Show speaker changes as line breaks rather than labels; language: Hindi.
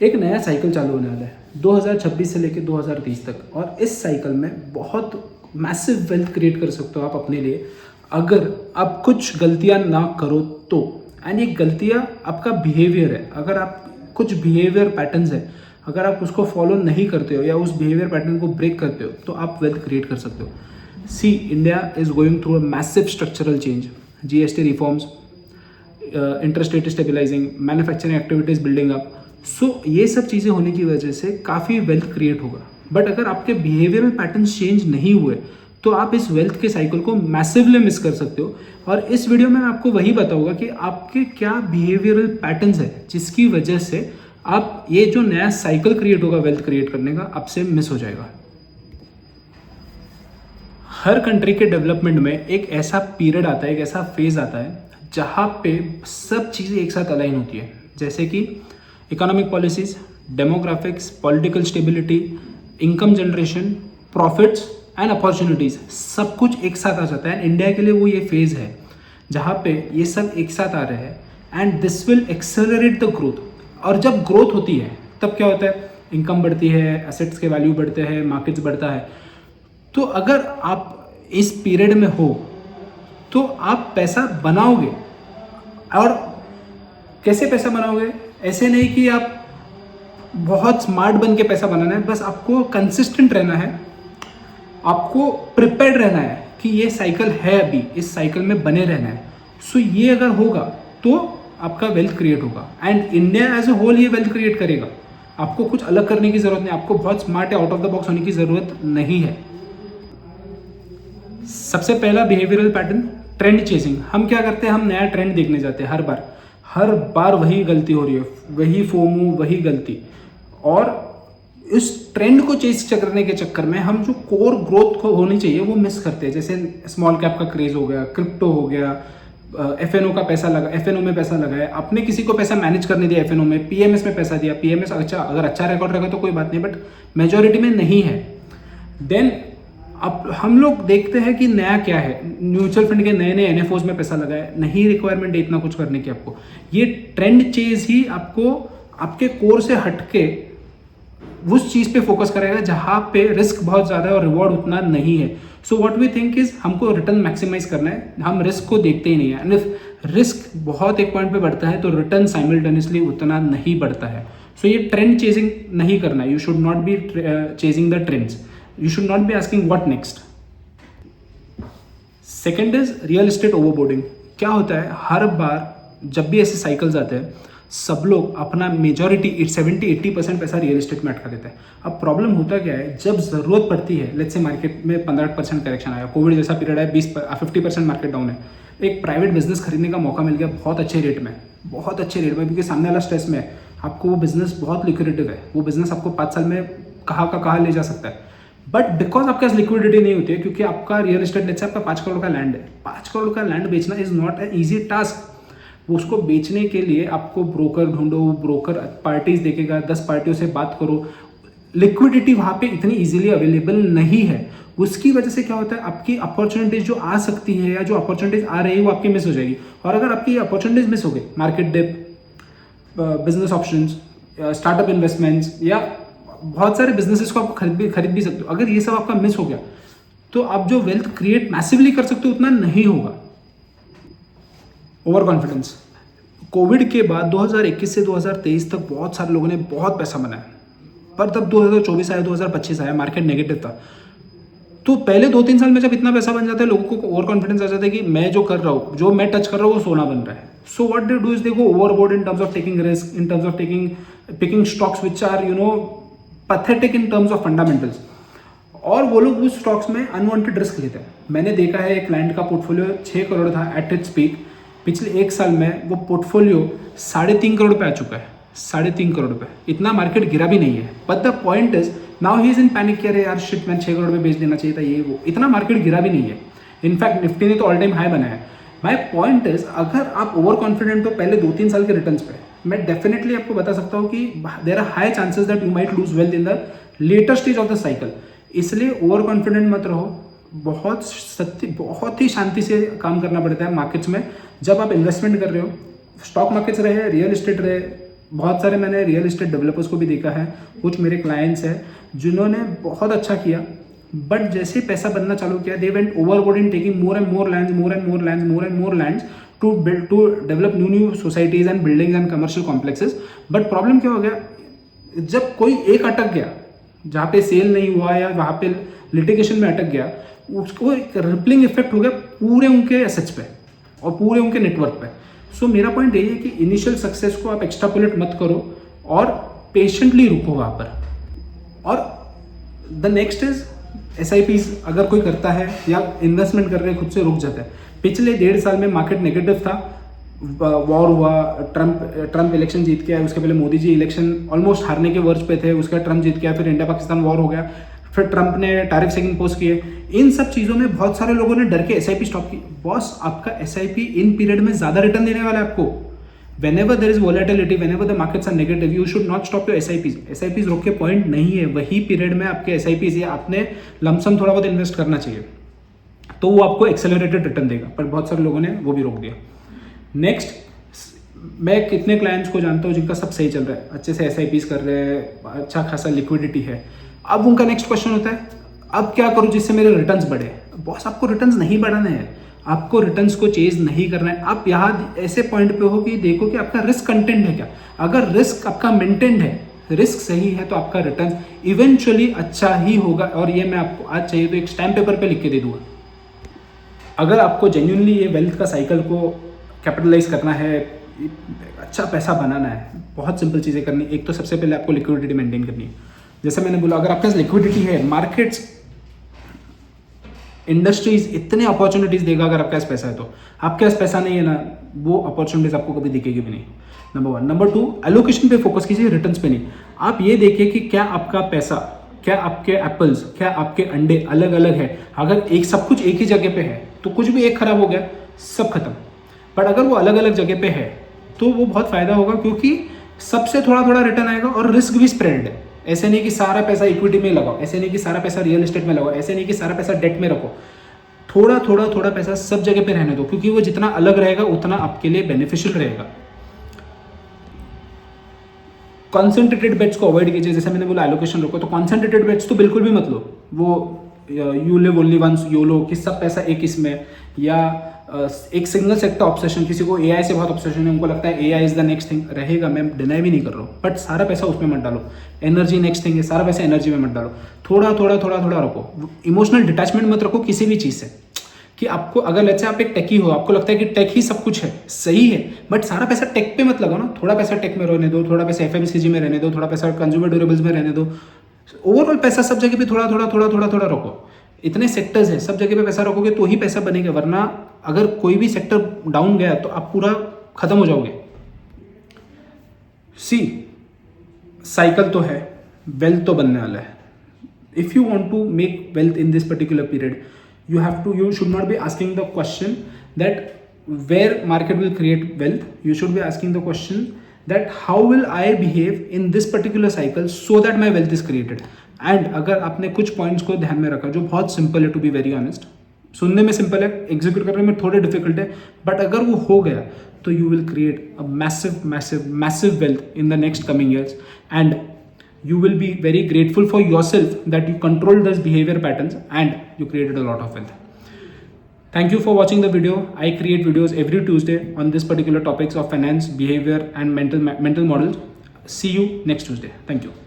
एक नया साइकिल चालू होने वाला है 2026 से लेकर 2030 तक, और इस साइकिल में बहुत मैसिव वेल्थ क्रिएट कर सकते हो आप अपने लिए, अगर आप कुछ गलतियां ना करो तो। एंड ये गलतियां आपका बिहेवियर है। अगर आप कुछ बिहेवियर पैटर्न्स है, अगर आप उसको फॉलो नहीं करते हो या उस बिहेवियर पैटर्न को ब्रेक करते हो, तो आप वेल्थ क्रिएट कर सकते हो। See, India is going through a massive structural change, GST reforms, interest rate stabilising, manufacturing activities building up. So ये सब चीज़ें होने की वजह से काफ़ी वेल्थ क्रिएट होगा। बट अगर आपके बिहेवियरल पैटर्न्स चेंज नहीं हुए तो आप इस वेल्थ के साइकिल को मैसिवली मिस कर सकते हो। और इस वीडियो में मैं आपको वही बताऊंगा कि आपके क्या बिहेवियरल पैटर्न्स है जिसकी वजह से आप ये जो नया साइकिल क्रिएट होगा वेल्थ क्रिएट करने का, आपसे मिस हो जाएगा। हर कंट्री के डेवलपमेंट में एक ऐसा पीरियड आता है, एक ऐसा फेज आता है जहाँ पे सब चीज़ें एक साथ अलाइन होती है, जैसे कि economic policies, demographics, political stability, income generation, profits and opportunities, सब कुछ एक साथ आ जाता है। एंड इंडिया के लिए वो ये फेज़ है जहाँ पे ये सब एक साथ आ रहे हैं, and this will accelerate the growth. और जब ग्रोथ होती है तब क्या होता है, इनकम बढ़ती है, एसेट्स के वैल्यू बढ़ते हैं, मार्केट्स बढ़ता है। तो अगर आप इस पीरियड में हो तो आप पैसा बनाओगे। और कैसे पैसा बनाओगे? ऐसे नहीं कि आप बहुत स्मार्ट बन के पैसा बनाना है, बस आपको कंसिस्टेंट रहना है, आपको प्रिपेयर्ड रहना है कि ये साइकिल है, अभी इस साइकिल में बने रहना है। सो ये अगर होगा तो आपका वेल्थ क्रिएट होगा, and India as a whole ये वेल्थ क्रिएट करेगा। आपको कुछ अलग करने की जरूरत नहीं, आपको बहुत स्मार्ट या आउट ऑफ द बॉक्स होने की जरूरत नहीं है। सबसे पहला बिहेवियरल पैटर्न, ट्रेंड चेजिंग। हम क्या करते हैं, हम नया ट्रेंड देखने जाते हैं। हर बार वही गलती हो रही है, वही फोमो, वही गलती। और इस ट्रेंड को चेज करने के चक्कर में हम जो कोर ग्रोथ को होनी चाहिए वो मिस करते हैं। जैसे स्मॉल कैप का क्रेज हो गया, क्रिप्टो हो गया, एफएनओ का पैसा लगा, एफएनओ में पैसा लगाया, आपने किसी को पैसा मैनेज करने दिया, एफएनओ में, पीएमएस में पैसा दिया। पीएमएस अच्छा, अगर अच्छा रिकॉर्ड रहेगा तो कोई बात नहीं, बट मेजोरिटी में नहीं है। देन अब हम लोग देखते हैं कि नया क्या है, म्यूचुअल फंड के नए नए एनएफओज में पैसा लगाए, नहीं रिक्वायरमेंट है इतना कुछ करने की आपको। ये ट्रेंड चेज ही आपको आपके कोर से हटके उस चीज पे फोकस करेगा जहां पे रिस्क बहुत ज्यादा है और रिवॉर्ड उतना नहीं है। So what we think is, हमको रिटर्न मैक्सिमाइज करना है, हम रिस्क को देखते ही नहीं है। एंड इफ रिस्क बहुत एक पॉइंट पे बढ़ता है तो रिटर्न साइमल्टेनियसली उतना नहीं बढ़ता है। सो ये ट्रेंड चेजिंग नहीं करना है। You should not be chasing the trends, you should not be asking what next. Second is real estate overboarding. क्या होता है, हर बार जब भी ऐसे साइकिल्स आते हैं सब लोग अपना मेजॉरिटी 70-80% पैसा रियल एस्टेट में अटका देते हैं। अब प्रॉब्लम होता क्या है, जब जरूरत पड़ती है, लेट्स से मार्केट में 15% करेक्शन आया, कोविड जैसा पीरियड है, 50% मार्केट डाउन है, एक प्राइवेट बिजनेस खरीदने का मौका मिल गया बहुत अच्छे रेट में, क्योंकि सामने वाला स्ट्रेस में है, आपको वो बिजनेस बहुत लिक्विडेटिव है, वो बिजनेस आपको 5 साल में कहाँ का कहाँ ले जा सकता है। बट बिकॉज आपके पास लिक्विडिटी नहीं होती है, क्योंकि आपका रियल एस्टेट लेट्स से आपका 5 करोड़ का लैंड है, 5 करोड़ का लैंड बेचना is not an easy task. उसको बेचने के लिए आपको ब्रोकर ढूंढो, ब्रोकर पार्टीज देखेगा, 10 पार्टियों से बात करो, लिक्विडिटी वहाँ पे इतनी इजीली अवेलेबल नहीं है। उसकी वजह से क्या होता है, आपकी अपॉर्चुनिटीज जो आ सकती है या जो अपॉर्चुनिटीज आ रही है वो आपकी मिस हो जाएगी। और अगर आपकी अपॉर्चुनिटीज मिस हो गई, market dip, business options, startup investments, या बहुत सारे बिजनेसेस को आप खरीद भी सकते हो, अगर ये सब आपका मिस हो गया तो आप जो वेल्थ क्रिएट मैसिवली कर सकते हो उतना नहीं होगा। Over confidence. कोविड के बाद 2021 से 2023 तक बहुत सारे लोगों ने बहुत पैसा बनाया, पर तब 2024 आया, 2025 आया, मार्केट नेगेटिव था। तो पहले 2-3 साल में जब इतना पैसा बन जाता है, लोगों को ओवर कॉन्फिडेंस आ जाता है कि मैं जो कर रहा हूँ, जो मैं टच कर रहा हूँ वो सोना बन रहा है। So what they do is they go overboard in terms of taking risk, in terms of picking stocks which are pathetic in terms of fundamentals, और वो लोग उस स्टॉक्स में अनवांटेड रिस्क लेते हैं। मैंने देखा है एक क्लाइंट का पोर्टफोलियो 6 करोड़ था एट इट्स पीक, पिछले 1 साल में वो पोर्टफोलियो 3.5 करोड़ पे आ चुका है, 3.5 करोड़ पे। इतना मार्केट गिरा भी नहीं है, but the point is now he is in panic, कह रहे यार शिट, मैं 6 करोड़ में बेच देना चाहिए था, ये वो। इतना मार्केट गिरा भी नहीं है, इनफैक्ट निफ्टी ने तो ऑल टाइम हाई बनाया है। माई पॉइंट इज, अगर आप ओवर कॉन्फिडेंट हो पहले 2-3 साल के रिटर्न्स पे, मैं डेफिनेटली आपको बता सकता हूँ कि there are high chances that you might lose wealth in the later stage of the cycle. इसलिए ओवर कॉन्फिडेंट मत रहो, बहुत ही शांति से काम करना पड़ता है मार्केट्स में। जब आप इन्वेस्टमेंट कर रहे हो, स्टॉक मार्केट्स रहे, रियल एस्टेट रहे, बहुत सारे मैंने रियल एस्टेट डेवलपर्स को भी देखा है, कुछ मेरे क्लाइंट्स हैं जिन्होंने बहुत अच्छा किया, बट जैसे पैसा बनना चालू किया they went overboard in taking more and more lands to develop new societies and buildings and commercial complexes. But problem क्या हो गया, जब कोई एक अटक गया जहाँ पे सेल नहीं हुआ या वहाँ पे लिटिगेशन में अटक गया, उसको एक रिपलिंग इफेक्ट हो गया पूरे उनके एसेट्स पे और पूरे उनके नेटवर्क पे। सो मेरा पॉइंट यही है कि इनिशियल सक्सेस को आप एक्स्ट्रापोलेट मत करो और पेशेंटली रुको वहाँ पर। और द नेक्स्ट इज SIPs अगर कोई करता है या इन्वेस्टमेंट कर रहे हैं खुद से रुक जाता है। पिछले 1.5 साल में मार्केट नेगेटिव था, वॉर हुआ, ट्रम्प इलेक्शन जीत के आए, उसके पहले मोदी जी इलेक्शन ऑलमोस्ट हारने के वर्ष पे थे, उसका ट्रम्प जीत के आया, फिर इंडिया पाकिस्तान वॉर हो गया, फिर ट्रम्प ने टैरिफ से इम्पोज किए। इन सब चीज़ों में बहुत सारे लोगों ने डर के SIP स्टॉप की। बॉस, आपका SIP इन पीरियड में ज़्यादा रिटर्न देने वाला है आपको। whenever there is volatility, whenever the markets are negative, you should not stop your SIPs रोक के पॉइंट नहीं है, वही पीरियड में आपके SIPs या आपने लमसम थोड़ा बहुत इन्वेस्ट करना चाहिए, तो वो आपको एक्सेलरेटेड रिटर्न देगा। पर बहुत सारे लोगों ने वो भी रोक दिया। नेक्स्ट, मैं कितने क्लाइंट्स को जानता हूँ जिनका सब सही चल रहा है, अच्छे से SIPs कर रहे हैं, अच्छा खासा लिक्विडिटी है। अब उनका नेक्स्ट क्वेश्चन होता है, अब क्या करूँ जिससे मेरे रिटर्न्स बढ़े। बॉस, आपको रिटर्न्स नहीं बढ़ाने हैं, आपको रिटर्न्स को चेज नहीं करना है। आप यहाँ ऐसे पॉइंट पे हो कि देखो कि आपका रिस्क कंटेंट है क्या। अगर रिस्क आपका मेंटेन्ड है, रिस्क सही है, तो आपका रिटर्न इवेंचुअली अच्छा ही होगा। और ये मैं आपको आज चाहिए तो एक स्टैम्प पेपर पे लिख के दे दूंगा। अगर आपको जेन्युइनली ये वेल्थ का साइकिल को कैपिटलाइज करना है, अच्छा पैसा बनाना है, बहुत सिंपल चीज़ें करनी। एक तो सबसे पहले आपको लिक्विडिटी मेंटेन करनी है। जैसे मैंने बोला, अगर आपके पास लिक्विडिटी है, मार्केट्स, इंडस्ट्रीज इतने अपॉर्चुनिटीज देगा अगर आपके पास पैसा है तो। आपके पास पैसा नहीं है ना, वो अपॉर्चुनिटीज आपको कभी दिखेगी भी नहीं। नंबर 1। नंबर 2, एलोकेशन पे फोकस कीजिए, रिटर्न्स पे नहीं। आप ये देखिए कि क्या आपका पैसा, क्या आपके एप्पल्स, क्या आपके अंडे अलग अलग है। अगर एक सब कुछ एक ही जगह पे है तो कुछ भी एक खराब हो गया, सब खत्म। बट अगर वो अलग अलग जगह पे है तो वो बहुत फायदा होगा, क्योंकि सबसे थोड़ा थोड़ा रिटर्न आएगा और रिस्क भी स्प्रेड है। ऐसे नहीं कि सारा पैसा इक्विटी में लगाओ, ऐसे नहीं कि सारा पैसा रियल एस्टेट में लगाओ, ऐसे नहीं कि सारा पैसा डेट में रखो। थोड़ा थोड़ा थोड़ा पैसा सब जगह पे रहने दो, क्योंकि वो जितना अलग रहेगा उतना आपके लिए बेनिफिशियल रहेगा। कॉन्सेंट्रेटेड बेट्स को अवॉइड कीजिए। जैसे मैंने बोला एलोकेशन रखो, तो कॉन्सेंट्रेटेड बेट्स तो बिल्कुल भी मत लो। वो you live only once, YOLO, कि सब पैसा एक इसमें, या एक सिंगल सेक्टर ऑब्सेशन। किसी को AI से बहुत ऑब्सेशन है, उनको लगता है AI is the next thing, रहेगा, मैं डिनाई भी नहीं कर रहा हूँ, बट सारा पैसा उसमें मत डालो। एनर्जी नेक्स्ट थिंग है, सारा पैसा एनर्जी में मत डालो। थोड़ा थोड़ा थोड़ा थोड़ा रखो। इमोशनल डिटैचमेंट मत रखो किसी भी चीज़ से, कि आपको अगर लेट्स से आप एक टेकी हो, आपको लगता है कि टेक ही सब कुछ है, सही है, बट सारा पैसा टेक पे मत लगाओ ना। थोड़ा पैसा टेक में रहने दो, थोड़ा पैसा FMCG में रहने दो, थोड़ा पैसा कंज्यूमर ड्यूरेबल्स में रहने दो। ओवरऑल पैसा सब जगह पे थोड़ा थोड़ा थोड़ा थोड़ा थोड़ा रखो। इतने सेक्टर्स है, सब जगह पे पैसा रखोगे तो ही पैसा बनेगा, वरना अगर कोई भी सेक्टर डाउन गया तो आप पूरा खत्म हो जाओगे। सी, साइकिल तो है, वेल्थ तो बनने वाला है। If you want to make wealth in this particular period, you should not be asking the question that where market will create wealth. You should be asking the question that how will I behave in this particular cycle so that my wealth is created. And अगर आपने कुछ पॉइंट्स को ध्यान में रखा, जो बहुत सिंपल है, टू बी वेरी ऑनेस्ट, सुनने में सिंपल है, एग्जीक्यूट करने में थोड़े डिफिकल्ट है, बट अगर वो हो गया तो you will create a massive massive massive wealth in the next coming years, and you will be very grateful for yourself that you controlled those behavior patterns and you created a lot of wealth. Thank you for watching the video. I create videos every Tuesday on this particular topics of finance, behavior and mental models. See you next Tuesday. Thank you.